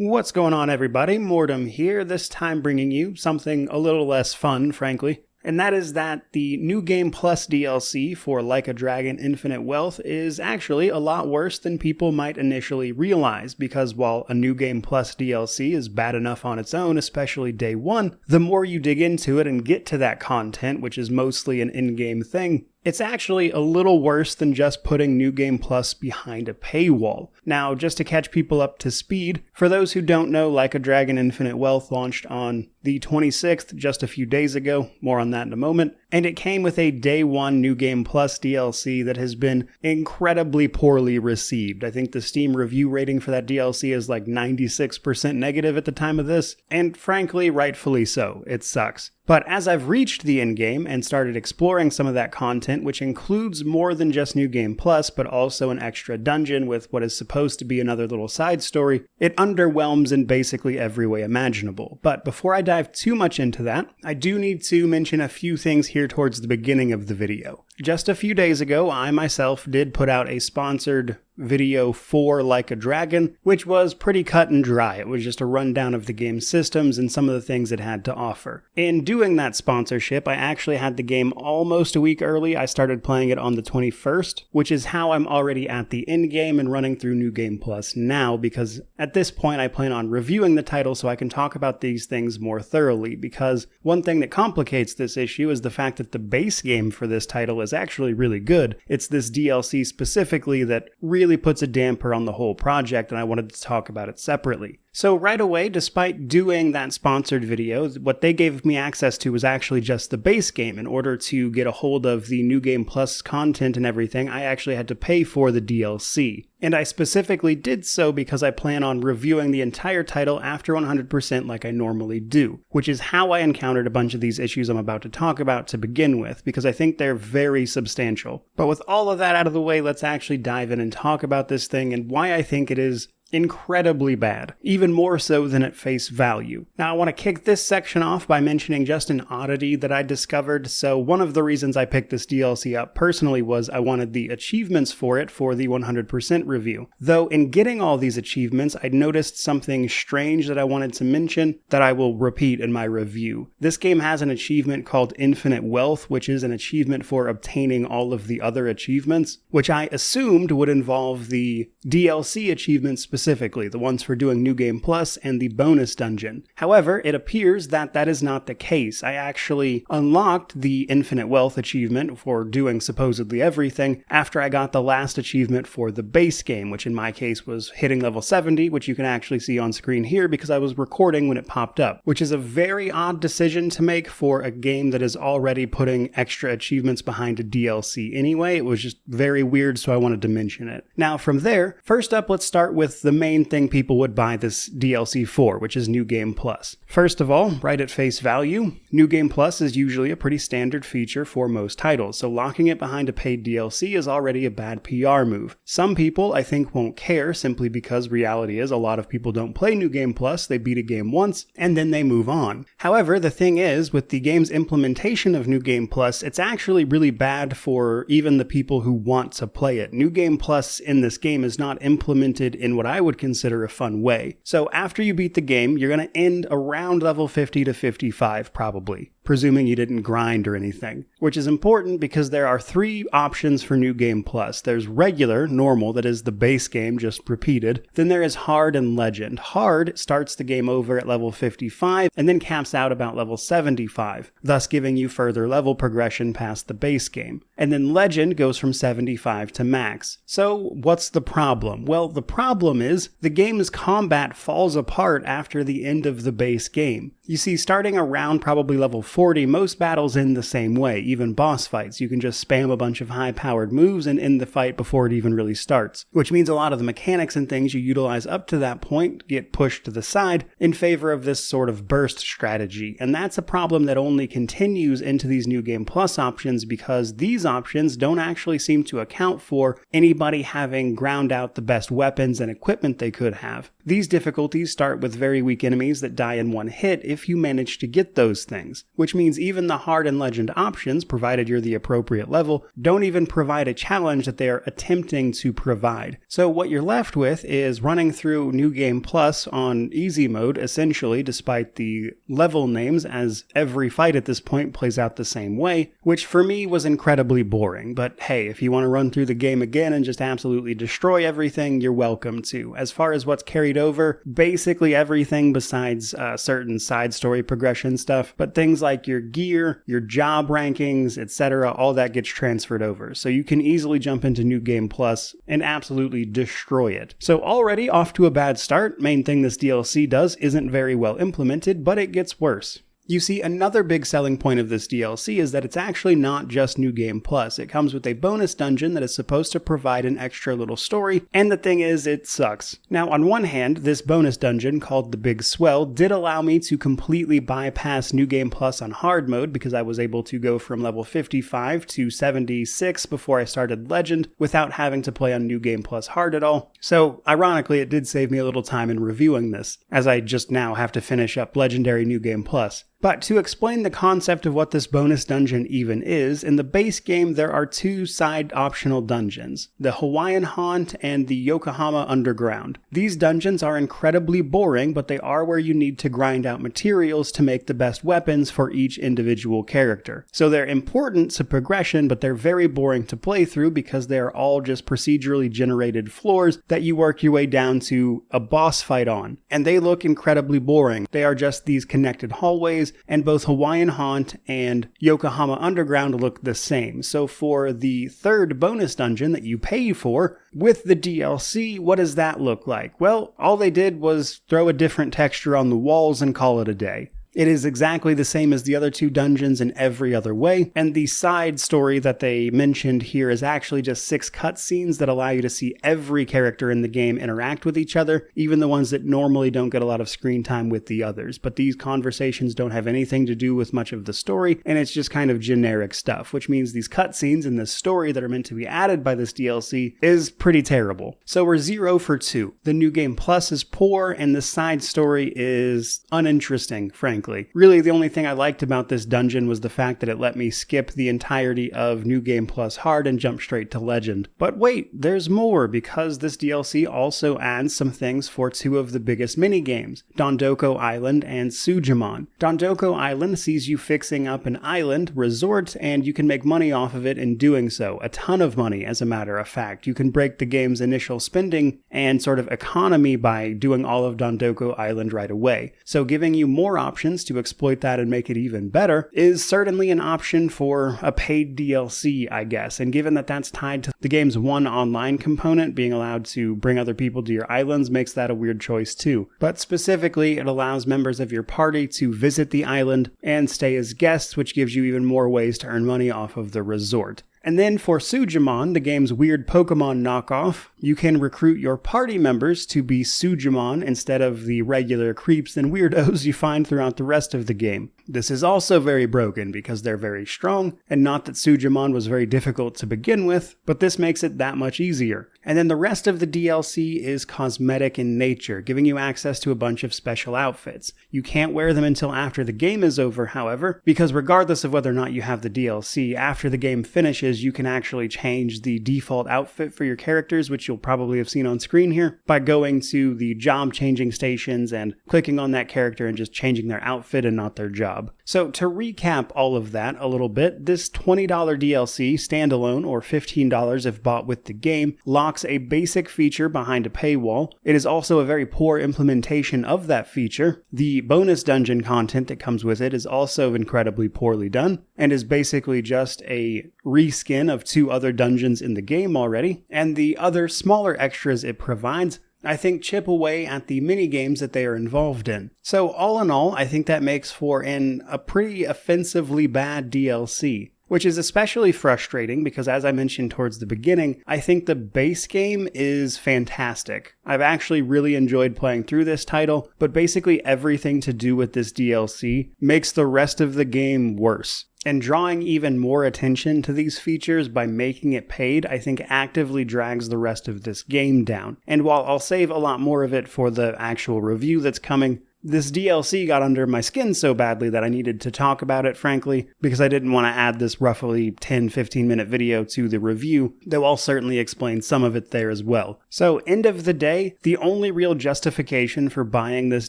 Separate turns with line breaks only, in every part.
What's going on, everybody? Mortem here, this time bringing you something a little less fun, frankly. And that is that the New Game Plus DLC for Like a Dragon Infinite Wealth is actually a lot worse than people might initially realize, because while a New Game Plus DLC is bad enough on its own, especially day one, the more you dig into it and get to that content, which is mostly an in-game thing, it's actually a little worse than just putting New Game Plus behind a paywall. Now, just to catch people up to speed, for those who don't know, Like a Dragon Infinite Wealth launched on the 26th, just a few days ago, more on that in a moment, and it came with a day one New Game Plus DLC that has been incredibly poorly received. I think the Steam review rating for that DLC is like 96% negative at the time of this, and frankly, rightfully so. It sucks. But as I've reached the endgame and started exploring some of that content, which includes more than just New Game Plus, but also an extra dungeon with what is supposed to be another little side story, it underwhelms in basically every way imaginable. But before I dive too much into that, I do need to mention a few things here towards the beginning of the video. Just a few days ago, I myself did put out a sponsored video for Like a Dragon, which was pretty cut and dry. It was just a rundown of the game's systems and some of the things it had to offer. In doing that sponsorship, I actually had the game almost a week early. I started playing it on the 21st, which is how I'm already at the end game and running through New Game Plus now, because at this point I plan on reviewing the title so I can talk about these things more thoroughly, because one thing that complicates this issue is the fact that the base game for this title is actually really good. It's this DLC specifically that really puts a damper on the whole project, and I wanted to talk about it separately. So right away, despite doing that sponsored video, what they gave me access to was actually just the base game. In order to get a hold of the New Game Plus content and everything, I actually had to pay for the DLC. And I specifically did so because I plan on reviewing the entire title after 100% like I normally do, which is how I encountered a bunch of these issues I'm about to talk about to begin with, because I think they're very substantial. But with all of that out of the way, let's actually dive in and talk about this thing and why I think it is incredibly bad, even more so than at face value. Now, I want to kick this section off by mentioning just an oddity that I discovered. So one of the reasons I picked this DLC up personally was I wanted the achievements for it for the 100% review. Though in getting all these achievements, I noticed something strange that I wanted to mention that I will repeat in my review. This game has an achievement called Infinite Wealth, which is an achievement for obtaining all of the other achievements, which I assumed would involve the DLC achievements specifically, the ones for doing New Game Plus and the bonus dungeon. However, it appears that that is not the case. I actually unlocked the Infinite Wealth achievement for doing supposedly everything after I got the last achievement for the base game, which in my case was hitting level 70, which you can actually see on screen here because I was recording when it popped up, which is a very odd decision to make for a game that is already putting extra achievements behind a DLC anyway. It was just very weird, so I wanted to mention it. Now from there, first up, let's start with the main thing people would buy this DLC for, which is New Game Plus. First of all, right at face value, New Game Plus is usually a pretty standard feature for most titles, so locking it behind a paid DLC is already a bad PR move. Some people, I think, won't care simply because reality is a lot of people don't play New Game Plus, they beat a game once, and then they move on. However, the thing is, with the game's implementation of New Game Plus, it's actually really bad for even the people who want to play it. New Game Plus in this game is not implemented in what I would consider a fun way. So after you beat the game, you're going to end around level 50 to 55 probably, presuming you didn't grind or anything, which is important because there are three options for New Game Plus. There's regular, normal, that is the base game just repeated. Then there is hard and legend. Hard starts the game over at level 55 and then caps out about level 75, thus giving you further level progression past the base game. And then legend goes from 75 to max. So what's the problem? Well, the problem is the game's combat falls apart after the end of the base game. You see, starting around probably level 40, most battles end the same way, even boss fights. You can just spam a bunch of high-powered moves and end the fight before it even really starts, which means a lot of the mechanics and things you utilize up to that point get pushed to the side in favor of this sort of burst strategy, and that's a problem that only continues into these New Game Plus options because these options don't actually seem to account for anybody having ground out the best weapons and equipment they could have. These difficulties start with very weak enemies that die in one hit if you manage to get those things, which which means even the hard and legend options, provided you're the appropriate level, don't even provide a challenge that they are attempting to provide. So what you're left with is running through New Game Plus on easy mode, essentially, despite the level names, as every fight at this point plays out the same way, which for me was incredibly boring. But hey, if you want to run through the game again and just absolutely destroy everything, you're welcome to. As far as what's carried over, basically everything besides certain side story progression stuff, but things like your gear, your job rankings, etc., all that gets transferred over. So you can easily jump into New Game Plus and absolutely destroy it. So already off to a bad start. Main thing this DLC does isn't very well implemented, but it gets worse. You see, another big selling point of this DLC is that it's actually not just New Game Plus. It comes with a bonus dungeon that is supposed to provide an extra little story, and the thing is, it sucks. Now, on one hand, this bonus dungeon, called the Big Swell, did allow me to completely bypass New Game Plus on hard mode because I was able to go from level 55 to 76 before I started Legend without having to play on New Game Plus hard at all. So, ironically, it did save me a little time in reviewing this, as I just now have to finish up Legendary New Game Plus. But to explain the concept of what this bonus dungeon even is, in the base game there are two side optional dungeons, the Hawaiian Haunt and the Yokohama Underground. These dungeons are incredibly boring, but they are where you need to grind out materials to make the best weapons for each individual character. So they're important to progression, but they're very boring to play through because they are all just procedurally generated floors that you work your way down to a boss fight on. And they look incredibly boring. They are just these connected hallways, and both Hawaiian Haunt and Yokohama Underground look the same. So for the third bonus dungeon that you pay for with the DLC, what does that look like? Well, all they did was throw a different texture on the walls and call it a day. It is exactly the same as the other two dungeons in every other way, and the side story that they mentioned here is actually just 6 cutscenes that allow you to see every character in the game interact with each other, even the ones that normally don't get a lot of screen time with the others. But these conversations don't have anything to do with much of the story, and it's just kind of generic stuff, which means these cutscenes in this story that are meant to be added by this DLC is pretty terrible. So we're 0 for 2. The New Game Plus is poor, and the side story is uninteresting, frankly. Really, the only thing I liked about this dungeon was the fact that it let me skip the entirety of New Game Plus Hard and jump straight to Legend. But wait, there's more, because this DLC also adds some things for 2 of the biggest minigames, Dondoko Island and Sujimon. Dondoko Island sees you fixing up an island resort, and you can make money off of it in doing so. A ton of money, as a matter of fact. You can break the game's initial spending and sort of economy by doing all of Dondoko Island right away. So giving you more options to exploit that and make it even better is certainly an option for a paid DLC, I guess. And given that that's tied to the game's one online component, being allowed to bring other people to your islands makes that a weird choice too. But specifically, it allows members of your party to visit the island and stay as guests, which gives you even more ways to earn money off of the resort. And then for Sujimon, the game's weird Pokemon knockoff, you can recruit your party members to be Sujimon instead of the regular creeps and weirdos you find throughout the rest of the game. This is also very broken because they're very strong, and not that Sujimon was very difficult to begin with, but this makes it that much easier. And then the rest of the DLC is cosmetic in nature, giving you access to a bunch of special outfits. You can't wear them until after the game is over, however, because regardless of whether or not you have the DLC, after the game finishes, you can actually change the default outfit for your characters, which you'll probably have seen on screen here, by going to the job changing stations and clicking on that character and just changing their outfit and not their job. So to recap all of that a little bit, this $20 DLC standalone, or $15 if bought with the game, locks a basic feature behind a paywall. It is also a very poor implementation of that feature. The bonus dungeon content that comes with it is also incredibly poorly done, and is basically just a reskin of 2 other dungeons in the game already, and the other smaller extras it provides I think chip away at the mini-games that they are involved in. So all in all, I think that makes for a pretty offensively bad DLC, which is especially frustrating because, as I mentioned towards the beginning, I think the base game is fantastic. I've actually really enjoyed playing through this title, but basically everything to do with this DLC makes the rest of the game worse. And drawing even more attention to these features by making it paid, I think actively drags the rest of this game down. And while I'll save a lot more of it for the actual review that's coming, this DLC got under my skin so badly that I needed to talk about it, frankly, because I didn't want to add this roughly 10-15 minute video to the review, though I'll certainly explain some of it there as well. So, end of the day, the only real justification for buying this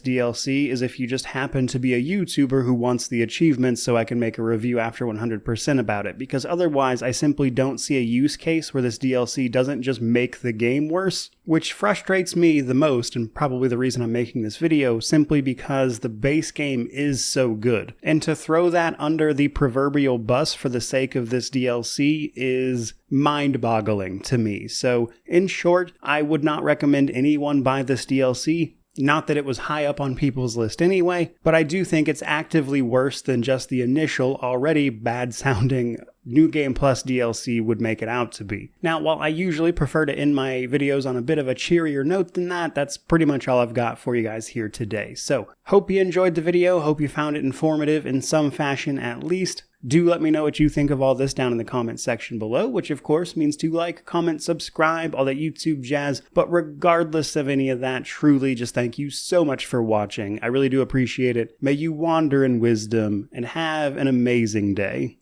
DLC is if you just happen to be a YouTuber who wants the achievements so I can make a review after 100% about it, because otherwise I simply don't see a use case where this DLC doesn't just make the game worse, which frustrates me the most and probably the reason I'm making this video, simply because the base game is so good. And to throw that under the proverbial bus for the sake of this DLC is mind-boggling to me. So, in short, I would not recommend anyone buy this DLC. Not that it was high up on people's list anyway, but I do think it's actively worse than just the initial, already bad-sounding New Game Plus DLC would make it out to be. Now, while I usually prefer to end my videos on a bit of a cheerier note than that, that's pretty much all I've got for you guys here today. So, hope you enjoyed the video, hope you found it informative in some fashion at least. Do let me know what you think of all this down in the comment section below, which of course means to like, comment, subscribe, all that YouTube jazz. But regardless of any of that, truly just thank you so much for watching. I really do appreciate it. May you wander in wisdom and have an amazing day.